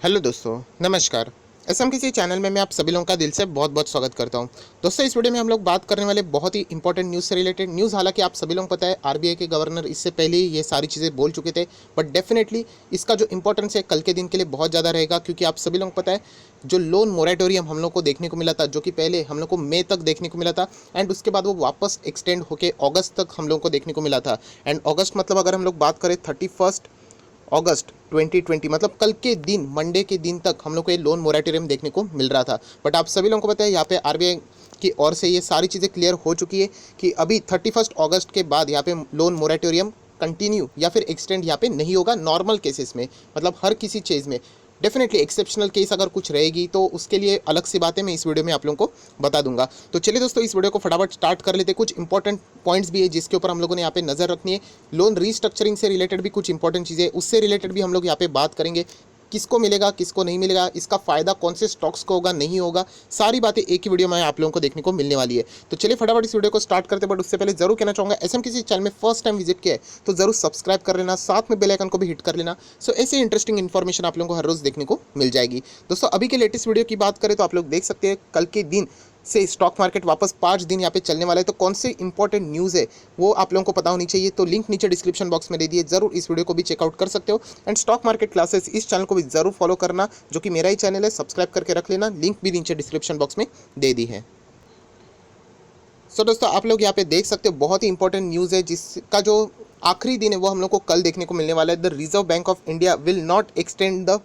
Hello दोस्तों, नमस्कार। SM किसी चैनल में मैं आप सभी लोगों का दिल से बहुत बहुत स्वागत करता हूं। दोस्तों, इस वीडियो में हम लोग बात करने वाले बहुत ही इंपॉर्टेंट न्यूज़ से रिलेटेड न्यूज़। हालांकि आप सभी लोगों को पता है आरबीआई के गवर्नर इससे पहले ही ये सारी चीज़ें बोल चुके थे, बट डेफिनेटली इसका जो इंपॉर्टेंस है कल के दिन के लिए बहुत ज़्यादा रहेगा, क्योंकि आप सभी लोगों को पता है जो लोन मोरेटोरियम हम लोग को देखने को मिला था, जो कि पहले हम लोग को मई तक देखने को मिला था, एंड उसके बाद वो वापस एक्सटेंड होकर अगस्त तक हम लोग को देखने को मिला था। एंड अगस्त मतलब अगर हम लोग बात करें 31 अगस्त 2020 मतलब कल के दिन, मंडे के दिन तक हम लोग को ये लोन मोरेटोरियम देखने को मिल रहा था। बट आप सभी लोगों को पता है यहाँ पे आरबीआई की ओर से ये सारी चीज़ें क्लियर हो चुकी है कि अभी 31 अगस्त के बाद यहाँ पे लोन मोरेटोरियम कंटिन्यू या फिर एक्सटेंड यहाँ पे नहीं होगा नॉर्मल केसेस में। मतलब हर किसी चीज़ में डेफिनेटली एक्सेप्शनल केस अगर कुछ रहेगी तो उसके लिए अलग सी बातें मैं इस वीडियो में आप लोगों को बता दूंगा। तो चलिए दोस्तों, इस वीडियो को फटाफट स्टार्ट कर लेते। कुछ इंपॉर्टेंट पॉइंट्स भी है जिसके ऊपर हम लोगों ने यहाँ पे नज़र रखनी है। लोन रीस्ट्रक्चरिंग से रिलेटेड भी कुछ इंपॉर्टेंट चीज़ें, उससे रिलेटेड भी हम लोग यहाँ पे बात करेंगे। किसको मिलेगा, किसको नहीं मिलेगा, इसका फ़ायदा कौन से स्टॉक्स को होगा, नहीं होगा, सारी बातें एक ही वीडियो में आप लोगों को देखने को मिलने वाली है। तो चलिए फटाफट इस वीडियो को स्टार्ट करते हैं। बट उससे पहले जरूर कहना चाहूँगा, एसएम किसी चैनल में फर्स्ट टाइम विजिट किया है तो जरूर सब्सक्राइब कर लेना, साथ में बेल आइकन को भी हिट कर लेना। सो ऐसे इंटरेस्टिंग इन्फॉर्मेशन आप लोगों को हर रोज़ देखने को मिल जाएगी। दोस्तों, अभी के लेटेस्ट वीडियो की बात करें तो आप लोग देख सकते हैं कल के दिन से स्टॉक मार्केट वापस 5 दिन यहाँ पे चलने वाला है। तो कौन से इंपॉर्टेंट न्यूज़ है वो आप लोगों को पता होनी चाहिए। तो लिंक नीचे डिस्क्रिप्शन बॉक्स में दे दिए, जरूर इस वीडियो को भी चेकआउट कर सकते हो। एंड स्टॉक मार्केट क्लासेस इस चैनल को भी जरूर फॉलो करना, जो कि मेरा ही चैनल है, सब्सक्राइब करके रख लेना, लिंक भी नीचे डिस्क्रिप्शन बॉक्स में दे दी है। सो दोस्तों, आप लोग यहाँ पे देख सकते हो बहुत ही इंपॉर्टेंट न्यूज़ है जिसका जो आखिरी दिन है वो हम लोग को कल देखने को मिलने वाला है। The reserve bank of India will not extend the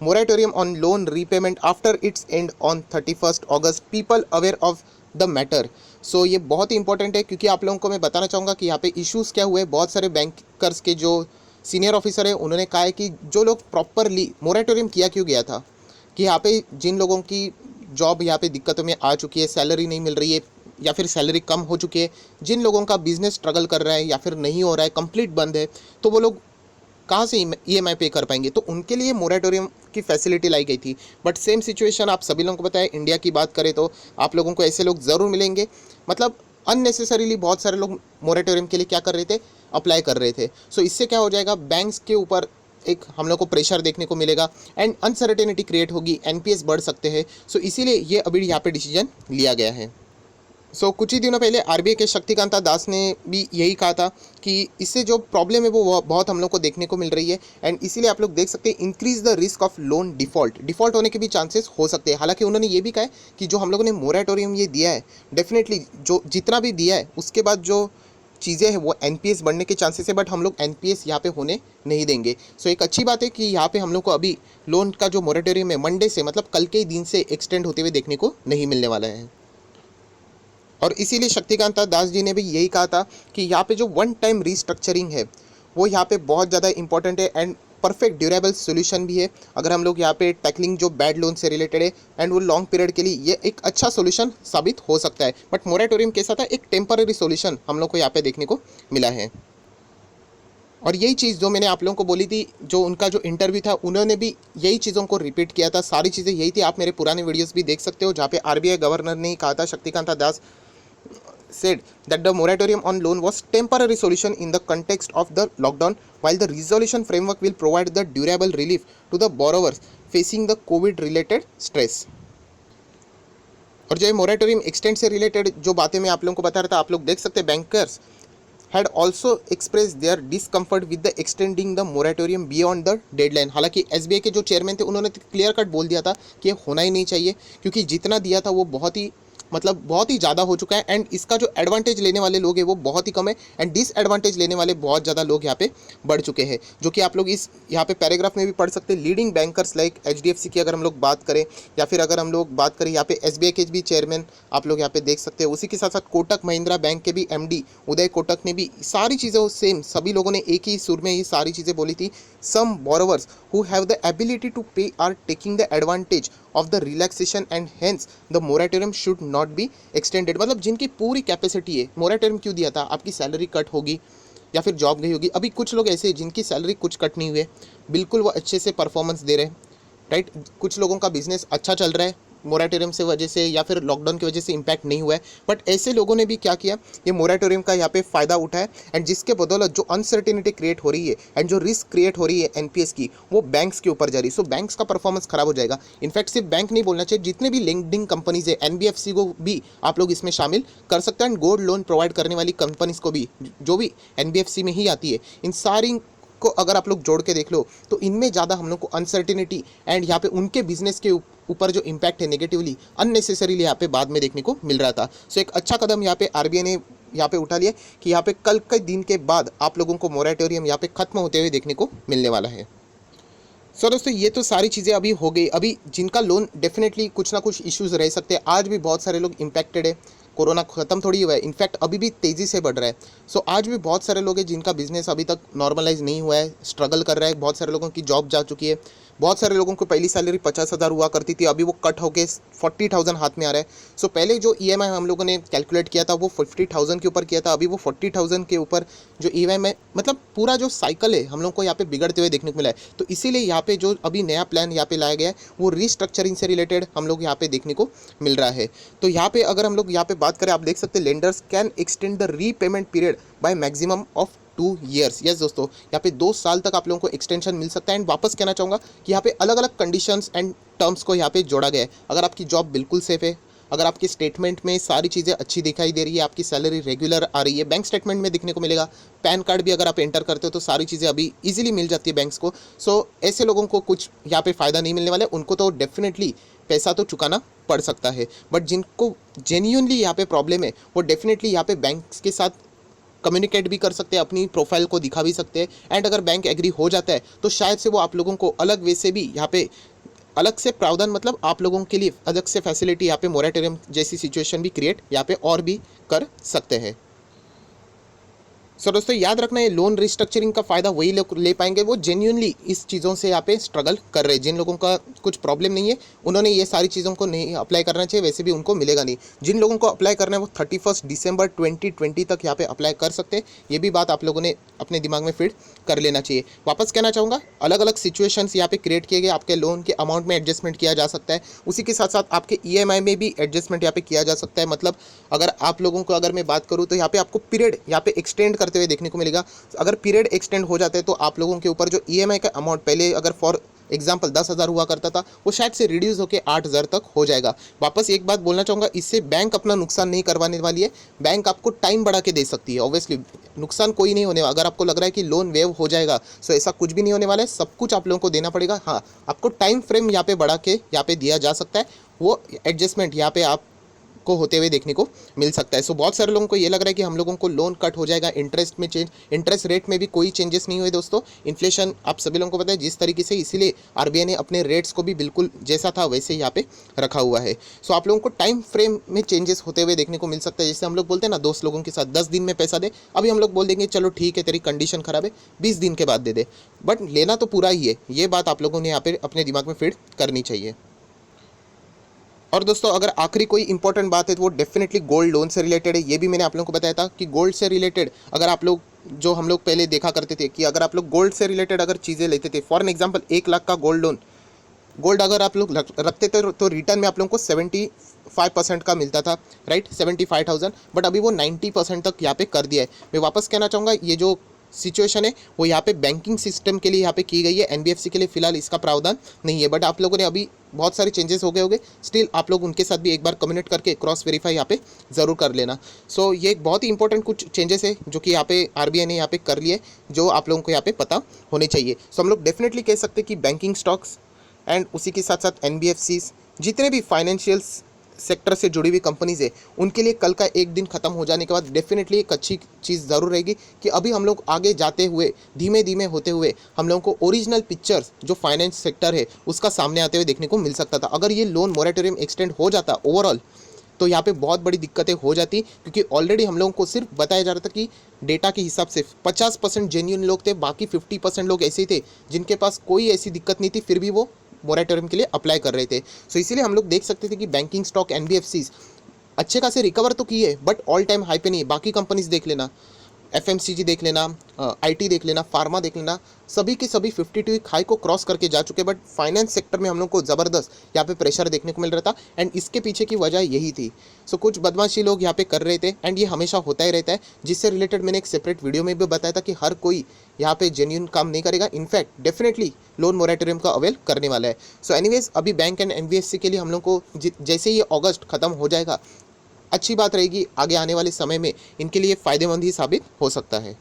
moratorium on loan repayment after its end on 31st August. People aware of the matter. सो ये बहुत ही इंपॉर्टेंट है, क्योंकि आप लोगों को मैं बताना चाहूँगा कि यहाँ पे इश्यूज़ क्या हुए। बहुत सारे बैंकर्स के जो सीनियर ऑफिसर है उन्होंने कहा है कि जो लोग प्रॉपरली मोरेटोरियम किया क्यों गया था, कि यहाँ पे जिन लोगों की जॉब यहाँ पे दिक्कतों में आ चुकी है, सैलरी नहीं मिल रही है या फिर सैलरी कम हो चुकी है, जिन लोगों का बिजनेस स्ट्रगल कर रहा है या फिर नहीं हो रहा है, कंप्लीट बंद है, तो वो लोग कहाँ से ईएमआई पे कर पाएंगे। तो उनके लिए मोरेटोरियम की फैसिलिटी लाई गई थी। बट सेम सिचुएशन आप सभी लोगों को पता है, इंडिया की बात करें तो आप लोगों को ऐसे लोग ज़रूर मिलेंगे। मतलब अननेसेसरीली बहुत सारे लोग मोरेटोरियम के लिए क्या कर रहे थे, अप्लाई कर रहे थे। सो इससे क्या हो जाएगा, बैंक्स के ऊपर एक हम लोग को प्रेशर देखने को मिलेगा एंड अनसर्टेनिटी क्रिएट होगी, एनपीएस बढ़ सकते हैं। सो इसीलिए ये अभी यहाँ पे डिसीजन लिया गया है। कुछ ही दिनों पहले आरबीआई के शक्तिकांता दास ने भी यही कहा था कि इससे जो प्रॉब्लम है वो बहुत हम लोग को देखने को मिल रही है। एंड इसीलिए आप लोग देख सकते हैं increase the risk of loan default होने के भी चांसेस हो सकते हैं। हालांकि उन्होंने ये भी कहा है कि जो हम लोगों ने मोरेटोरियम ये दिया है, डेफिनेटली जो जितना भी दिया है उसके बाद जो चीज़ें हैं वो एनपीएस बढ़ने के चांसेस है, बट हम लोग एनपीएस यहाँ पे होने नहीं देंगे। एक अच्छी बात है कि यहाँ पे हम लोग को अभी लोन का जो मोरेटोरियम है मंडे से, मतलब कल के दिन से एक्सटेंड होते हुए देखने को नहीं मिलने वाला है। और इसीलिए शक्तिकांता दास जी ने भी यही कहा था कि यहाँ पे जो वन टाइम रीस्ट्रक्चरिंग है वो यहाँ पे बहुत ज़्यादा इंपॉर्टेंट है एंड परफेक्ट ड्यूरेबल सोल्यूशन भी है। अगर हम लोग यहाँ पे टैकलिंग जो बैड लोन से रिलेटेड है एंड वो लॉन्ग पीरियड के लिए ये एक अच्छा सोल्यूशन साबित हो सकता है। बट मोरेटोरियम कैसा था, एक टेम्पररी सोल्यूशन हम लोग को यहाँ पे देखने को मिला है। और यही चीज़ जो मैंने आप लोगों को बोली थी, जो उनका जो इंटरव्यू था उन्होंने भी यही चीज़ों को रिपीट किया था, सारी चीज़ें यही थी। आप मेरे पुराने वीडियोस भी देख सकते हो जहाँ पे आरबीआई गवर्नर ने ही कहा था, शक्तिकांता दास said that the moratorium on loan was temporary solution in the context of the lockdown, while the resolution framework will provide the durable relief to the borrowers facing the covid related stress. और जो moratorium extend से related जो बातें मैं आप लोगों को बता रहा था, आप लोग देख सकते हैं bankers had also expressed their discomfort with the extending the moratorium beyond the deadline. हालांकि एसबीआई के जो चेयरमैन थे उन्होंने क्लियर कट बोल दिया था कि ये होना ही नहीं चाहिए, क्योंकि जितना दिया था वो बहुत ही ज़्यादा हो चुका है एंड इसका जो एडवांटेज लेने वाले लोग हैं वो बहुत ही कम है एंड डिसएडवांटेज लेने वाले बहुत ज़्यादा लोग यहाँ पे बढ़ चुके हैं, जो कि आप लोग इस यहाँ पे पैराग्राफ में भी पढ़ सकते हैं। लीडिंग बैंकर्स लाइक एचडीएफसी की अगर हम लोग बात करें या फिर अगर हम लोग बात करें यहाँ पे एसबीआई के भी चेयरमैन आप लोग यहाँ पे देख सकते हैं। उसी के साथ साथ कोटक महिंद्रा बैंक के भी एमडी उदय कोटक ने भी सारी चीज़ें सेम, सभी लोगों ने एक ही सुर में ये सारी चीज़ें बोली थी। Some borrowers who have the ability to pay are taking the advantage of the relaxation and hence the moratorium should not be extended. मतलब जिनकी पूरी कैपेसिटी है, मोरेटोरियम क्यों दिया था, आपकी सैलरी कट होगी या फिर जॉब गई होगी। अभी कुछ लोग ऐसे हैं जिनकी सैलरी कुछ कट नहीं हुए, बिल्कुल वो अच्छे से परफॉर्मेंस दे रहे हैं, राइट। कुछ लोगों का बिजनेस अच्छा चल रहा है, मोरेटोरियम से वजह से या फिर लॉकडाउन की वजह से इम्पैक्ट नहीं हुआ है, बट ऐसे लोगों ने भी क्या किया, ये मोरेटोरियम का यहाँ पे फ़ायदा उठाया एंड जिसके बदौलत जो अनसर्टिनिटी क्रिएट हो रही है एंड जो रिस्क क्रिएट हो रही है एनपीएस की, वो बैंक्स के ऊपर जा रही है। सो बैंक्स का परफॉर्मेंस खराब हो जाएगा। इनफैक्ट सिर्फ बैंक नहीं बोलना चाहिए, जितने भी लेंडिंग कंपनीज है एनबीएफसी को भी आप लोग इसमें शामिल कर सकते हैं एंड गोल्ड लोन प्रोवाइड करने वाली कंपनीज को भी, जो भी एनबीएफसी में ही आती है, इन सारी को अगर आप लोग जोड़ के देख लो तो इनमें ज़्यादा हम लोग को अनसर्टिनिटी एंड यहाँ पे उनके बिजनेस के ऊपर जो इम्पैक्ट है नेगेटिवली अननेसेसरीली यहाँ पे बाद में देखने को मिल रहा था। सो एक अच्छा कदम यहाँ पे आरबीआई ने यहाँ पे उठा लिया कि यहाँ पे कल के दिन के बाद आप लोगों को मोरेटोरियम यहाँ पे खत्म होते हुए देखने को मिलने वाला है। सो दोस्तों ये तो सारी चीज़ें अभी हो गई। अभी जिनका लोन डेफिनेटली कुछ ना कुछ इश्यूज़ रह सकते हैं, आज भी बहुत सारे लोग इम्पैक्टेड है, कोरोना ख़त्म थोड़ी हुआ है, इनफैक्ट अभी भी तेज़ी से बढ़ रहा है। सो आज भी बहुत सारे लोग हैं जिनका बिजनेस अभी तक नॉर्मलाइज नहीं हुआ है, स्ट्रगल कर रहा है। बहुत सारे लोगों की जॉब जा चुकी है, बहुत सारे लोगों को पहली सैलरी 50,000 हुआ करती थी, अभी वो कट होकर 40,000 हाथ में आ रहा है। सो पहले जो ईएमआई हम लोगों ने कैलकुलेट किया था वो 50,000 के ऊपर किया था, अभी वो 40,000 के ऊपर जो ईएमआई, मतलब पूरा जो साइकिल है हम लोग को यहाँ पे बिगड़ते हुए देखने को मिला है। तो इसीलिए यहाँ पे जो अभी नया प्लान यहाँ पे लाया गया है वो रीस्ट्रक्चरिंग से रिलेटेड हम लोग यहाँ पे देखने को मिल रहा है। तो यहाँ पे अगर हम लोग यहाँ पे बात करें, आप देख सकते हैं lenders can extend the repayment period by maximum of 2 years। Yes दोस्तों, यहाँ पे 2 साल तक आप लोगों को एक्सटेंशन मिल सकता है। एंड वापस कहना चाहूँगा कि यहाँ पे अलग अलग कंडीशंस एंड टर्म्स को यहाँ पे जोड़ा गया है। अगर आपकी जॉब बिल्कुल सेफ है, अगर आपकी स्टेटमेंट में सारी चीज़ें अच्छी दिखाई दे रही है, आपकी सैलरी रेगुलर आ रही है, बैंक स्टेटमेंट में दिखने को मिलेगा, पैन कार्ड भी अगर आप एंटर करते हो तो सारी चीज़ें अभी इजीली मिल जाती है बैंक्स को। सो ऐसे लोगों को कुछ यहाँ पे फ़ायदा नहीं मिलने वाला है, उनको तो डेफिनेटली पैसा तो चुकाना पड़ सकता है, बट जिनको जेन्यूनली यहाँ पे प्रॉब्लम है वो डेफिनेटली यहाँ पे बैंक्स के साथ कम्युनिकेट भी कर सकते हैं, अपनी प्रोफाइल को दिखा भी सकते हैं। एंड अगर बैंक एग्री हो जाता है तो शायद से वो आप लोगों को अलग वे से भी यहाँ पे अलग से प्रावधान, मतलब आप लोगों के लिए अलग से फैसिलिटी यहाँ पे मोरेटोरियम जैसी सिचुएशन भी क्रिएट यहाँ पे और भी कर सकते हैं। सो दोस्तों याद रखना, ये लोन रिस्ट्रक्चरिंग का फ़ायदा वही लोग ले पाएंगे वो जेन्युइनली इस चीज़ों से यहाँ पे स्ट्रगल कर रहे हैं। जिन लोगों का कुछ प्रॉब्लम नहीं है उन्होंने ये सारी चीज़ों को नहीं अप्लाई करना चाहिए, वैसे भी उनको मिलेगा नहीं। जिन लोगों को अप्लाई करना है वो 31 दिसंबर 2020 तक यहाँ पे अप्लाई कर सकते हैं। ये भी बात आप लोगों ने अपने दिमाग में फिट कर लेना चाहिए। वापस कहना चाहूँगा, अलग अलग सिचुएशंस यहाँ पे क्रिएट किए गए, आपके लोन के अमाउंट में एडजस्टमेंट किया जा सकता है, उसी के साथ साथ आपके ईएमआई में भी एडजस्टमेंट यहाँ पे किया जा सकता है। मतलब अगर आप लोगों को अगर मैं बात करूँ तो यहाँ पे आपको पीरियड यहाँ पे एक्सटेंड करते हुए देखने को मिलेगा। अगर पीरियड एक्सटेंड हो जाता है तो आप लोगों के ऊपर जो ईएमआई का अमाउंट पहले अगर फॉर एग्जाम्पल 10,000 हुआ करता था वो शायद से रिड्यूस होकर 8,000 तक हो जाएगा। वापस एक बात बोलना चाहूँगा, इससे बैंक अपना नुकसान नहीं करवाने वाली है, बैंक आपको टाइम बढ़ा के दे सकती है। ऑब्वियसली नुकसान कोई नहीं होने वाला। अगर आपको लग रहा है कि लोन वेव हो जाएगा तो ऐसा कुछ भी नहीं होने वाला है, सब कुछ आप लोगों को देना पड़ेगा। हाँ, आपको टाइम फ्रेम यहाँ पे बढ़ा के यहाँ पे दिया जा सकता है, वो एडजस्टमेंट यहाँ पे आप को होते हुए देखने को मिल सकता है। सो बहुत सारे लोगों को ये लग रहा है कि हम लोगों को लोन कट हो जाएगा, इंटरेस्ट में चेंज, इंटरेस्ट रेट में भी कोई चेंजेस नहीं हुए दोस्तों। इन्फ्लेशन आप सभी लोगों को पता है जिस तरीके से, इसीलिए आरबीआई ने अपने रेट्स को भी बिल्कुल जैसा था वैसे यहाँ पे रखा हुआ है। सो आप लोगों को टाइम फ्रेम में चेंजेस होते हुए देखने को मिल सकता है। जैसे हम लोग बोलते हैं ना दोस्त लोगों के साथ 10 दिन में पैसा दे, अभी हम लोग बोल देंगे चलो ठीक है तेरी कंडीशन खराब है 20 दिन के बाद दे दे, बट लेना तो पूरा ही है। ये बात आप लोगों ने यहाँ पे अपने दिमाग में फिट करनी चाहिए। और दोस्तों अगर आखिरी कोई इंपॉर्टेंट बात है तो वो डेफिनेटली गोल्ड लोन से रिलेटेड है। ये भी मैंने आप लोगों को बताया था कि गोल्ड से रिलेटेड अगर आप लोग, जो हम लोग पहले देखा करते थे कि अगर आप लोग गोल्ड से रिलेटेड अगर चीज़ें लेते थे, फॉर एग्जांपल 1 लाख का गोल्ड लोन, गोल्ड अगर आप लोग रखते थे तो रिटर्न में आप लोगों को 75% का मिलता था, राइट, 75,000, बट अभी वो 90% तक यहाँ पे कर दिया है। मैं वापस कहना चाहूँगा ये जो सिचुएशन है वो यहाँ पे बैंकिंग सिस्टम के लिए यहाँ पे की गई है, एनबीएफसी के लिए फिलहाल इसका प्रावधान नहीं है, बट आप लोगों ने अभी बहुत सारे चेंजेस हो गए होंगे, स्टिल आप लोग उनके साथ भी एक बार कम्युनिकेट करके क्रॉस वेरीफाई यहाँ पे ज़रूर कर लेना। सो ये एक बहुत ही इंपॉर्टेंट कुछ चेंजेस है जो कि यहाँ पे आरबीआई ने यहाँ पे कर लिए, जो आप लोगों को यहाँ पे पता होने चाहिए। सो हम लोग डेफिनेटली कह सकते हैं कि बैंकिंग स्टॉक्स एंड उसी के साथ साथ एनबीएफसीज, जितने भी फाइनेंशियल सेक्टर से जुड़ी हुई कंपनीज़ है, उनके लिए कल का एक दिन ख़त्म हो जाने के बाद डेफिनेटली एक अच्छी चीज़ ज़रूर रहेगी कि अभी हम लोग आगे जाते हुए धीमे धीमे होते हुए हम लोगों को ओरिजिनल पिक्चर्स जो फाइनेंस सेक्टर है उसका सामने आते हुए देखने को मिल सकता था। अगर ये लोन मोरेटोरियम एक्सटेंड हो जाता ओवरऑल तो यहाँ पे बहुत बड़ी दिक्कतें हो जाती, क्योंकि ऑलरेडी हम लोगों को सिर्फ बताया जा रहा था कि डेटा के हिसाब से 50% जेन्युइन लोग थे, बाकी 50% लोग ऐसे ही थे जिनके पास कोई ऐसी दिक्कत नहीं थी, फिर भी वो मोरेटोरियम के लिए अप्लाई कर रहे थे। सो इसीलिए हम लोग देख सकते थे कि बैंकिंग स्टॉक एनबीएफसीज अच्छे खासे रिकवर तो किए, बट ऑल टाइम हाई पे नहीं है। बाकी कंपनीज देख लेना, एफएमसीजी देख लेना, आईटी देख लेना, फार्मा देख लेना, सभी के सभी 52 वीक हाई को क्रॉस करके जा चुके। बट फाइनेंस सेक्टर में हम लोग को ज़बरदस्त यहाँ पे प्रेशर देखने को मिल रहा था एंड इसके पीछे की वजह यही थी। सो कुछ बदमाशी लोग यहाँ पे कर रहे थे एंड ये हमेशा होता ही रहता है, जिससे रिलेटेड मैंने एक सेपरेट वीडियो में भी बताया था कि हर कोई यहाँ पे जेन्यून काम नहीं करेगा, इनफैक्ट डेफिनेटली लोन मोरेटोरियम का अवेल करने वाला है। सो एनीवेज अभी बैंक एंड एनबीएफसी के लिए हम लोग को जैसे ये अगस्त खत्म हो जाएगा, अच्छी बात रहेगी, आगे आने वाले समय में इनके लिए फ़ायदेमंद ही साबित हो सकता है।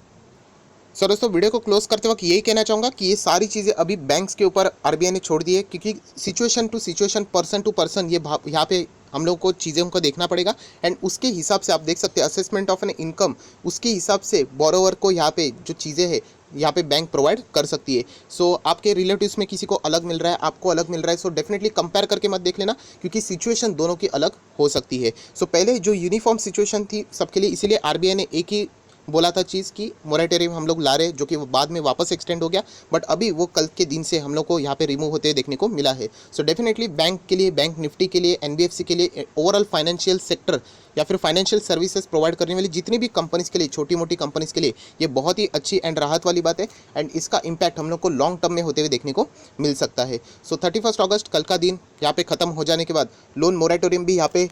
सो दोस्तों वीडियो को क्लोज करते वक्त यही कहना चाहूँगा कि ये सारी चीज़ें अभी बैंक्स के ऊपर आरबीआई ने छोड़ दी है, क्योंकि situation to situation, person to person ये यहाँ पे हम लोग को चीज़ों को देखना पड़ेगा एंड उसके हिसाब से आप देख सकते हैं असेसमेंट ऑफ एन इनकम, उसके हिसाब से बोरोवर को यहाँ पे जो चीज़ें हैं यहाँ पे बैंक प्रोवाइड कर सकती है। सो आपके रिलेटिव्स में किसी को अलग मिल रहा है, आपको अलग मिल रहा है, सो डेफिनेटली कंपेयर करके मत देख लेना, क्योंकि सिचुएशन दोनों की अलग हो सकती है। सो पहले जो यूनिफॉर्म सिचुएशन थी सबके लिए, इसीलिए आरबीआई ने एक ही बोला था चीज़ की मोरेटोरियम हम लोग ला रहे, जो कि वो बाद में वापस एक्सटेंड हो गया, बट अभी वो कल के दिन से हम लोग को यहाँ पे रिमूव होते देखने को मिला है। सो डेफिनेटली बैंक के लिए, बैंक निफ्टी के लिए, एनबीएफसी के लिए, ओवरऑल फाइनेंशियल सेक्टर या फिर फाइनेंशियल सर्विसेज प्रोवाइड करने वाली जितनी भी कंपनीज़ के लिए, छोटी मोटी कंपनीज़ के लिए ये बहुत ही अच्छी एंड राहत वाली बात है एंड इसका इम्पैक्ट हम लोग को लॉन्ग टर्म में होते हुए देखने को मिल सकता है। सो 31 अगस्त कल का दिन यहाँ पे ख़त्म हो जाने के बाद लोन मोरेटोरियम भी यहाँ पे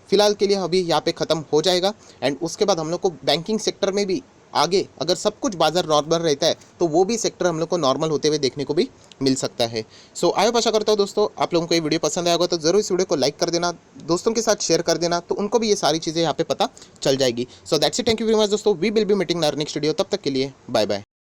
फिलहाल के लिए अभी यहाँ पे ख़त्म हो जाएगा एंड उसके बाद हम लोग को बैंकिंग सेक्टर में भी आगे अगर सब कुछ बाजार नॉर्मल रहता है तो वो भी सेक्टर हम लोग को नॉर्मल होते हुए देखने को भी मिल सकता है। सो आई होप आशा करता हूँ दोस्तों आप लोगों को ये वीडियो पसंद आया होगा, तो ज़रूर इस वीडियो को लाइक कर देना, दोस्तों के साथ शेयर कर देना, तो उनको भी ये सारी चीज़ें यहाँ पे पता चल जाएगी। So that's it, thank you very much दोस्तों, we will be meeting in our next video, तब तक के लिए बाय बाय।